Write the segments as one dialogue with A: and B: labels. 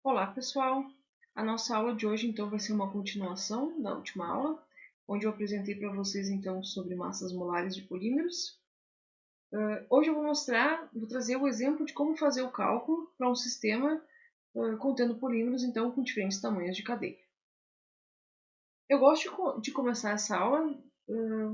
A: Olá, pessoal! A nossa aula de hoje, então, vai ser uma continuação da última aula, onde eu apresentei para vocês, então, sobre massas molares de polímeros. Hoje eu vou trazer o exemplo de como fazer o cálculo para um sistema contendo polímeros, então, com diferentes tamanhos de cadeia. Eu gosto de começar essa aula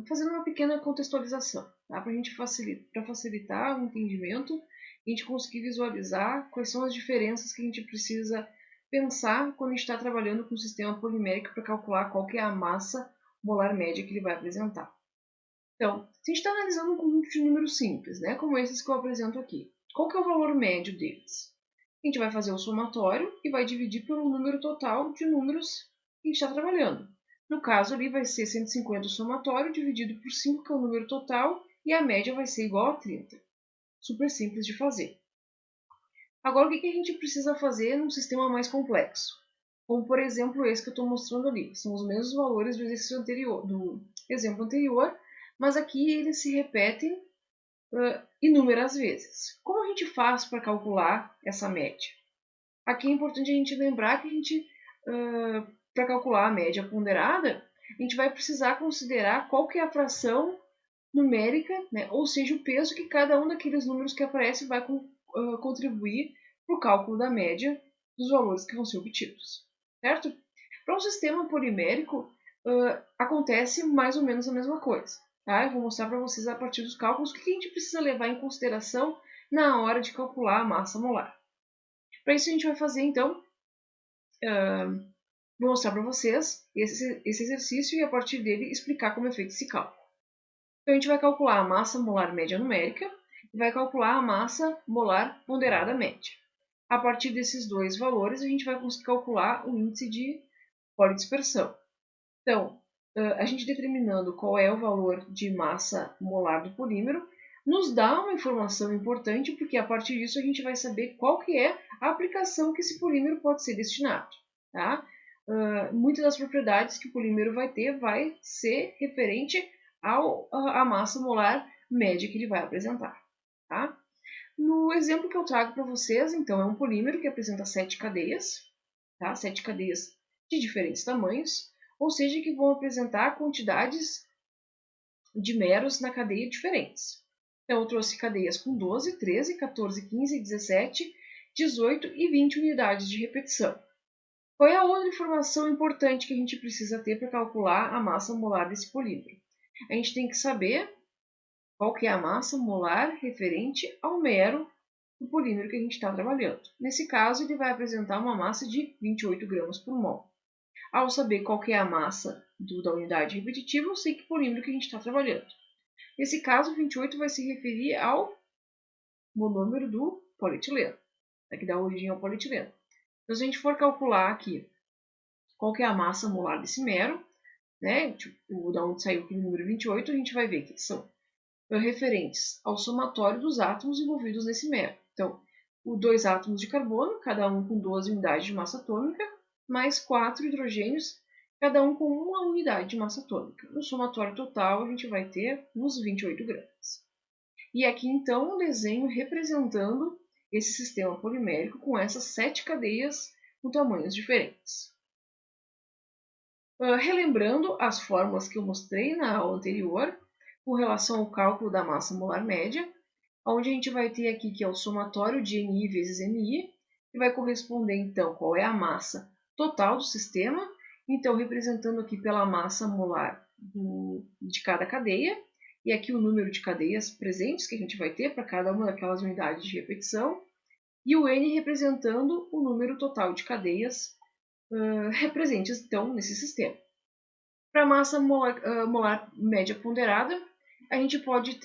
A: fazendo uma pequena contextualização, tá? Para a gente facilitar o entendimento e a gente conseguir visualizar quais são as diferenças que a gente precisa pensar quando a gente está trabalhando com um sistema polimérico para calcular qual que é a massa molar média que ele vai apresentar. Então, se a gente está analisando um conjunto de números simples, né, como esses que eu apresento aqui, qual que é o valor médio deles? A gente vai fazer o somatório e vai dividir pelo número total de números que a gente está trabalhando. No caso ali vai ser 150 o somatório dividido por 5, que é o número total, e a média vai ser igual a 30. Super simples de fazer. Agora, o que a gente precisa fazer num sistema mais complexo? Como, por exemplo, esse que eu estou mostrando ali. São os mesmos valores do exemplo anterior, mas aqui eles se repetem inúmeras vezes. Como a gente faz para calcular essa média? Aqui é importante a gente lembrar que para calcular a média ponderada, a gente vai precisar considerar qual que é a fração numérica, né? Ou seja, o peso que cada um daqueles números que aparece vai contribuir para o cálculo da média dos valores que vão ser obtidos, certo? Para um sistema polimérico, acontece mais ou menos a mesma coisa. Tá? Eu vou mostrar para vocês a partir dos cálculos o que a gente precisa levar em consideração na hora de calcular a massa molar. Para isso a gente vai fazer, então, vou mostrar para vocês esse exercício e a partir dele explicar como é feito esse cálculo. Então a gente vai calcular a massa molar média numérica e vai calcular a massa molar ponderada média. A partir desses dois valores, a gente vai conseguir calcular o índice de polidispersão. Então, a gente determinando qual é o valor de massa molar do polímero, nos dá uma informação importante, porque a partir disso a gente vai saber qual que é a aplicação que esse polímero pode ser destinado. Tá? Muitas das propriedades que o polímero vai ter vai ser referente à massa molar média que ele vai apresentar. Tá? No exemplo que eu trago para vocês, então, é um polímero que apresenta 7 cadeias, tá? 7 cadeias de diferentes tamanhos, ou seja, que vão apresentar quantidades de meros na cadeia diferentes. Então, eu trouxe cadeias com 12, 13, 14, 15, 17, 18 e 20 unidades de repetição. Qual é a outra informação importante que a gente precisa ter para calcular a massa molar desse polímero? A gente tem que saber qual que é a massa molar referente ao mero do polímero que a gente está trabalhando. Nesse caso, ele vai apresentar uma massa de 28 gramas por mol. Ao saber qual que é a massa da unidade repetitiva, eu sei que polímero que a gente está trabalhando. Nesse caso, 28 vai se referir ao monômero do polietileno, que dá origem ao polietileno. Então, se a gente for calcular aqui qual que é a massa molar desse mero, né, tipo, da onde saiu aquele número 28, a gente vai ver que são referentes ao somatório dos átomos envolvidos nesse mero. Então, os 2 átomos de carbono, cada um com 12 unidades de massa atômica, mais 4 hidrogênios, cada um com 1 unidade de massa atômica. No somatório total, a gente vai ter uns 28 gramas. E aqui, então, um desenho representando esse sistema polimérico com essas 7 cadeias com tamanhos diferentes. Relembrando as fórmulas que eu mostrei na aula anterior, com relação ao cálculo da massa molar média, onde a gente vai ter aqui que é o somatório de NI vezes MI, que vai corresponder, então, qual é a massa total do sistema, então, representando aqui pela massa molar de cada cadeia, e aqui o número de cadeias presentes que a gente vai ter para cada uma daquelas unidades de repetição, e o N representando o número total de cadeias presentes, então, nesse sistema. Para a massa molar média ponderada, a gente pode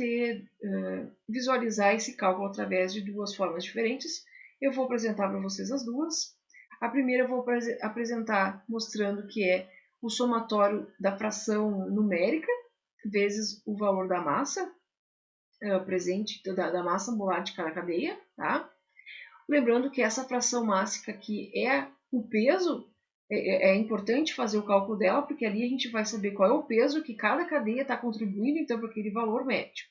A: visualizar esse cálculo através de duas formas diferentes. Eu vou apresentar para vocês as duas. A primeira eu vou apresentar mostrando que é o somatório da fração numérica vezes o valor da massa presente, da massa molar de cada cadeia. Tá? Lembrando que essa fração mássica aqui é o peso. É importante fazer o cálculo dela, porque ali a gente vai saber qual é o peso que cada cadeia está contribuindo, então, para aquele valor médio,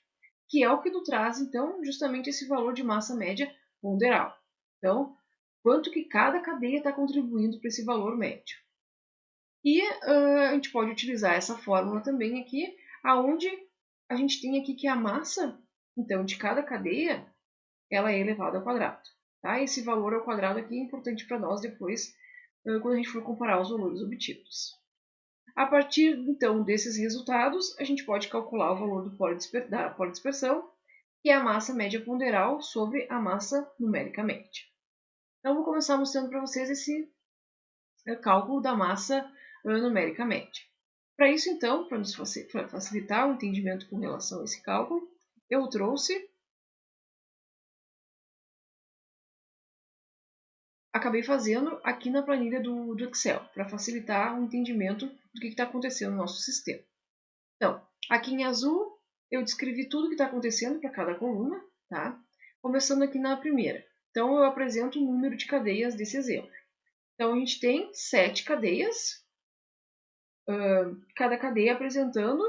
A: que é o que nos traz, então, justamente esse valor de massa média ponderal. Então, quanto que cada cadeia está contribuindo para esse valor médio. E a gente pode utilizar essa fórmula também aqui, aonde a gente tem aqui que a massa, então, de cada cadeia, ela é elevada ao quadrado. Tá? Esse valor ao quadrado aqui é importante para nós depois, quando a gente for comparar os valores obtidos. A partir, então, desses resultados, a gente pode calcular o valor da polidispersão, que é a massa média ponderal sobre a massa numérica média. Então, vou começar mostrando para vocês esse cálculo da massa numérica média. Para isso, então, para nos facilitar o entendimento com relação a esse cálculo, eu acabei fazendo aqui na planilha do Excel, para facilitar o entendimento do que está acontecendo no nosso sistema. Então, aqui em azul, eu descrevi tudo o que está acontecendo para cada coluna, tá? Começando aqui na primeira. Então, eu apresento o número de cadeias desse exemplo. Então, a gente tem 7 cadeias, cada cadeia apresentando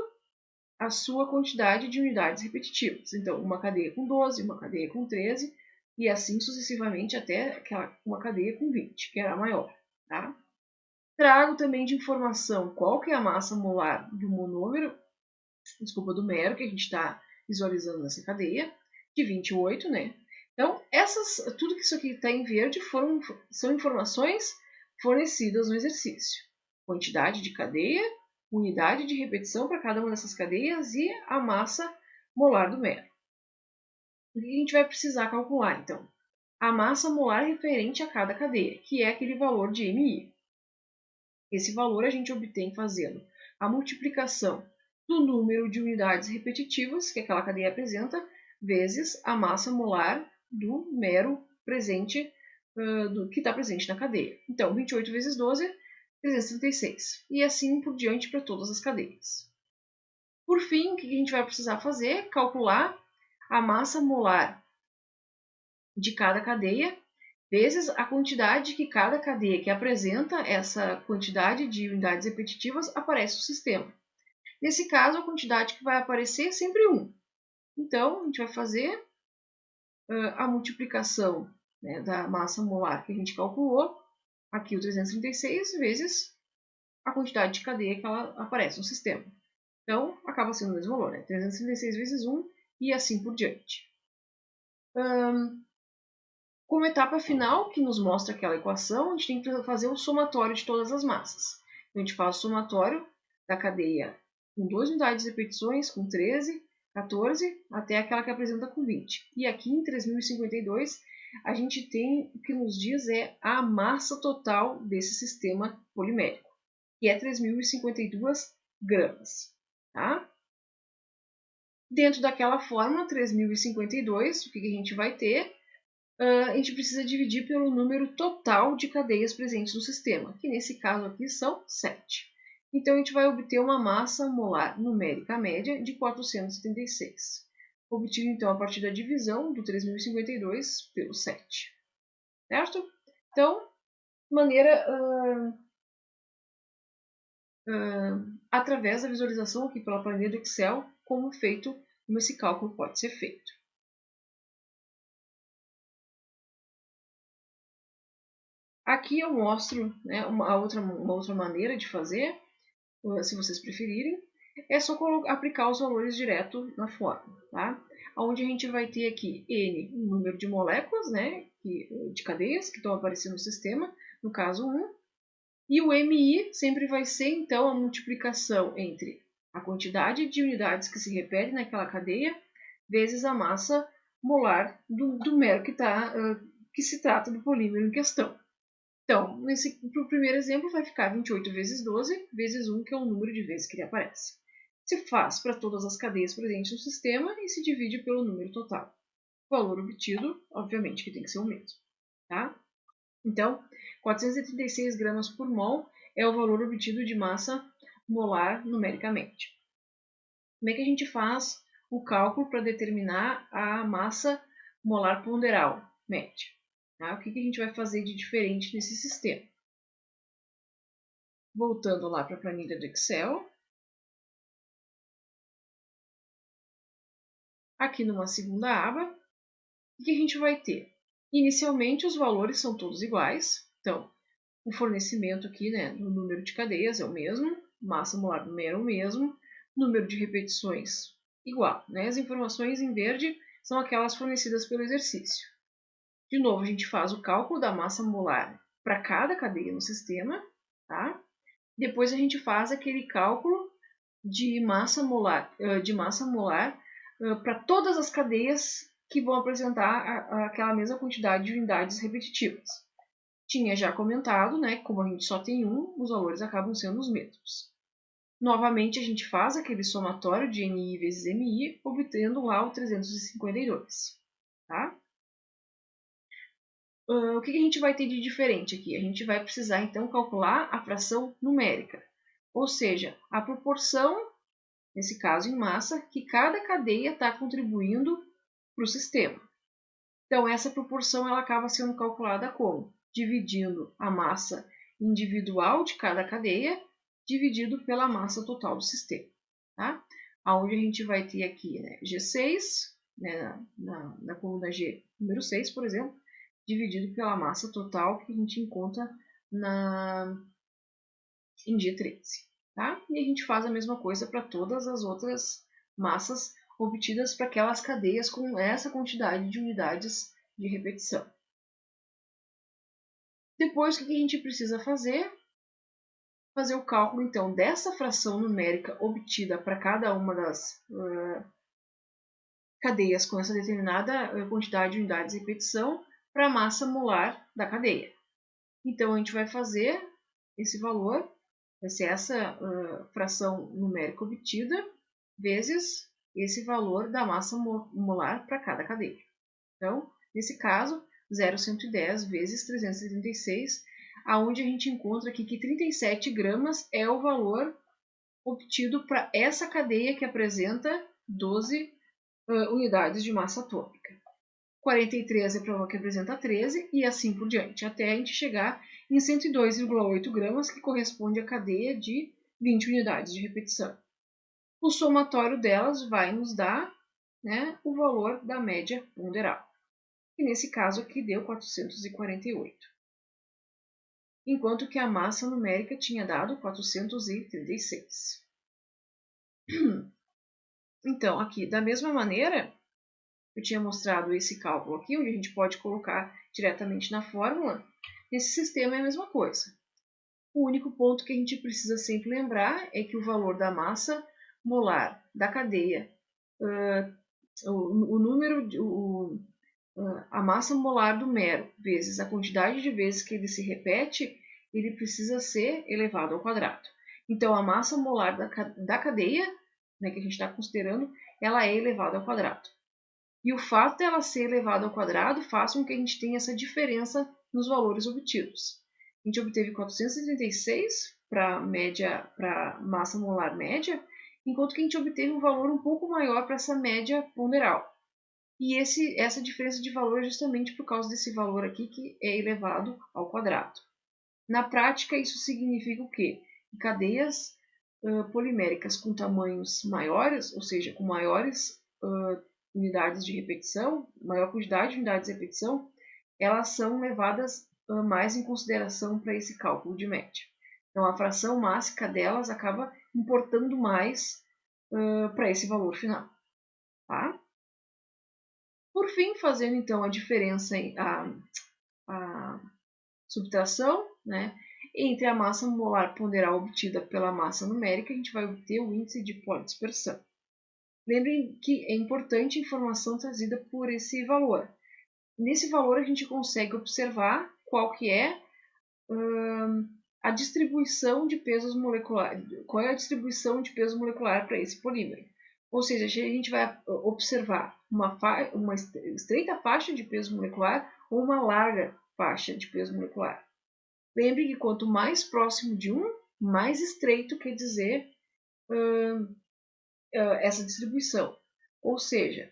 A: a sua quantidade de unidades repetitivas. Então, uma cadeia com 12, uma cadeia com 13, e assim sucessivamente até uma cadeia com 20, que era a maior. Tá? Trago também de informação qual que é a massa molar do monômero, do mero, que a gente está visualizando nessa cadeia, de 28, né? Então, tudo que isso aqui está em verde são informações fornecidas no exercício. Quantidade de cadeia, unidade de repetição para cada uma dessas cadeias e a massa molar do mero. O que a gente vai precisar calcular, então? A massa molar referente a cada cadeia, que é aquele valor de MI. Esse valor a gente obtém fazendo a multiplicação do número de unidades repetitivas que aquela cadeia apresenta, vezes a massa molar do mero presente, que está presente na cadeia. Então, 28 vezes 12, 336. E assim por diante para todas as cadeias. Por fim, o que a gente vai precisar fazer? Calcular a massa molar de cada cadeia, vezes a quantidade que cada cadeia que apresenta essa quantidade de unidades repetitivas aparece no sistema. Nesse caso, a quantidade que vai aparecer é sempre 1. Então, a gente vai fazer a multiplicação, né, da massa molar que a gente calculou, aqui o 336, vezes a quantidade de cadeia que ela aparece no sistema. Então, acaba sendo o mesmo valor, né? 336 vezes 1 e assim por diante. Como etapa final, que nos mostra aquela equação, a gente tem que fazer o somatório de todas as massas. Então, a gente faz o somatório da cadeia com 2 unidades de repetições, com 13, 14, até aquela que apresenta com 20. E aqui em 3052, a gente tem o que nos diz é a massa total desse sistema polimérico, que é 3052 gramas. Tá? Dentro daquela fórmula, 3052, o que a gente vai ter? A gente precisa dividir pelo número total de cadeias presentes no sistema, que nesse caso aqui são 7. Então, a gente vai obter uma massa molar numérica média de 476, obtido então a partir da divisão do 3052 pelo 7. Certo? Então, através da visualização aqui pela planilha do Excel, como esse cálculo pode ser feito. Aqui eu mostro, né, uma outra maneira de fazer, se vocês preferirem, é só aplicar os valores direto na fórmula, tá? Onde a gente vai ter aqui N, o número de moléculas, né, de cadeias que estão aparecendo no sistema, no caso 1, e o MI sempre vai ser, então, a multiplicação entre a quantidade de unidades que se repete naquela cadeia, vezes a massa molar do mero que se trata do polímero em questão. Então, para o primeiro exemplo, vai ficar 28 vezes 12 vezes 1, que é o número de vezes que ele aparece. Se faz para todas as cadeias presentes no sistema e se divide pelo número total. O valor obtido, obviamente, que tem que ser o mesmo. Tá? Então, 436 gramas por mol é o valor obtido de massa molar numericamente. Como é que a gente faz o cálculo para determinar a massa molar ponderal média? Tá? O que a gente vai fazer de diferente nesse sistema? Voltando lá para a planilha do Excel. Aqui numa segunda aba, o que a gente vai ter? Inicialmente, os valores são todos iguais. Então, o fornecimento aqui, né, do número de cadeias é o mesmo, massa molar do mero é o mesmo, número de repetições igual. Né? As informações em verde são aquelas fornecidas pelo exercício. De novo, a gente faz o cálculo da massa molar para cada cadeia no sistema, tá? Depois a gente faz aquele cálculo de massa molar para todas as cadeias que vão apresentar aquela mesma quantidade de unidades repetitivas. Tinha já comentado, né, como a gente só tem um, os valores acabam sendo os mesmos. Novamente, a gente faz aquele somatório de NI vezes MI, obtendo lá o 352. Tá? O que a gente vai ter de diferente aqui? A gente vai precisar, então, calcular a fração numérica, ou seja, a proporção, nesse caso em massa, que cada cadeia está contribuindo para o sistema. Então, essa proporção ela acaba sendo calculada como? Dividindo a massa individual de cada cadeia, dividido pela massa total do sistema. Tá? Onde a gente vai ter aqui, né, G6, né, na coluna G, número 6, por exemplo, dividido pela massa total que a gente encontra em G13. Tá? E a gente faz a mesma coisa para todas as outras massas obtidas para aquelas cadeias com essa quantidade de unidades de repetição. Depois, o que a gente precisa fazer? Fazer o cálculo, então, dessa fração numérica obtida para cada uma das cadeias com essa determinada quantidade de unidades de repetição para a massa molar da cadeia. Então, a gente vai fazer esse valor, vai ser essa fração numérica obtida, vezes esse valor da massa molar para cada cadeia. Então, nesse caso, 0,110 vezes 336, aonde a gente encontra aqui que 37 gramas é o valor obtido para essa cadeia que apresenta 12 unidades de massa atômica. 43 é para uma que apresenta 13 e assim por diante, até a gente chegar em 102,8 gramas, que corresponde à cadeia de 20 unidades de repetição. O somatório delas vai nos dar, né, o valor da média ponderal. E nesse caso aqui deu 448. Enquanto que a massa numérica tinha dado 436. Então, aqui, da mesma maneira, eu tinha mostrado esse cálculo aqui, onde a gente pode colocar diretamente na fórmula. Nesse sistema é a mesma coisa. O único ponto que a gente precisa sempre lembrar é que o valor da massa molar da cadeia, a massa molar do mero vezes a quantidade de vezes que ele se repete, ele precisa ser elevado ao quadrado. Então, a massa molar da cadeia, né, que a gente está considerando, ela é elevada ao quadrado. E o fato dela ser elevada ao quadrado faz com que a gente tenha essa diferença nos valores obtidos. A gente obteve 436 para massa molar média, enquanto que a gente obteve um valor um pouco maior para essa média ponderal. E essa diferença de valor é justamente por causa desse valor aqui que é elevado ao quadrado. Na prática, isso significa o quê? Que cadeias poliméricas com tamanhos maiores, ou seja, com maiores unidades de repetição, maior quantidade de unidades de repetição, elas são levadas mais em consideração para esse cálculo de média. Então, a fração mássica delas acaba importando mais para esse valor final. Tá? Por fim, fazendo então a diferença, a subtração, né, entre a massa molar ponderal obtida pela massa numérica, a gente vai obter o índice de polidispersão. Lembrem que é importante a informação trazida por esse valor. Nesse valor a gente consegue observar qual que é a distribuição de pesos moleculares, qual é a distribuição de peso molecular para esse polímero. Ou seja, a gente vai observar uma estreita faixa de peso molecular ou uma larga faixa de peso molecular. Lembre que quanto mais próximo de um, mais estreito quer dizer essa distribuição. Ou seja,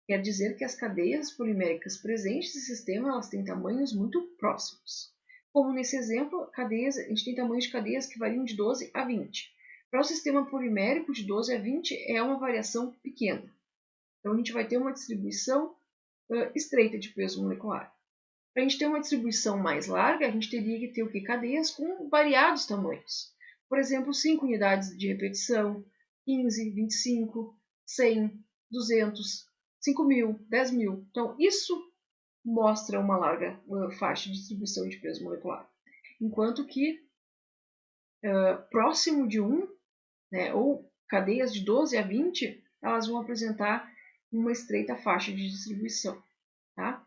A: quer dizer que as cadeias poliméricas presentes no sistema elas têm tamanhos muito próximos. Como nesse exemplo, a gente tem tamanhos de cadeias que variam de 12 a 20. Para o sistema polimérico, de 12 a 20 é uma variação pequena. Então, a gente vai ter uma distribuição estreita de peso molecular. Para a gente ter uma distribuição mais larga, a gente teria que ter o quê? Cadeias com variados tamanhos. Por exemplo, 5 unidades de repetição, 15, 25, 100, 200, 5.000, 10.000. Então, isso mostra uma larga faixa de distribuição de peso molecular. Enquanto que próximo de 1, né, ou cadeias de 12 a 20, elas vão apresentar uma estreita faixa de distribuição. Tá?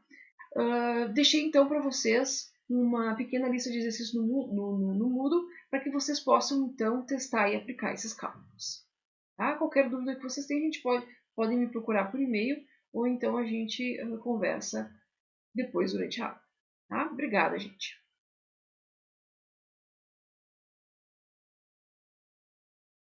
A: Deixei então para vocês uma pequena lista de exercícios no Moodle para que vocês possam então testar e aplicar esses cálculos. Tá? Qualquer dúvida que vocês tenham, a gente podem me procurar por e-mail ou então a gente conversa depois durante a aula. Tá? Obrigada, gente.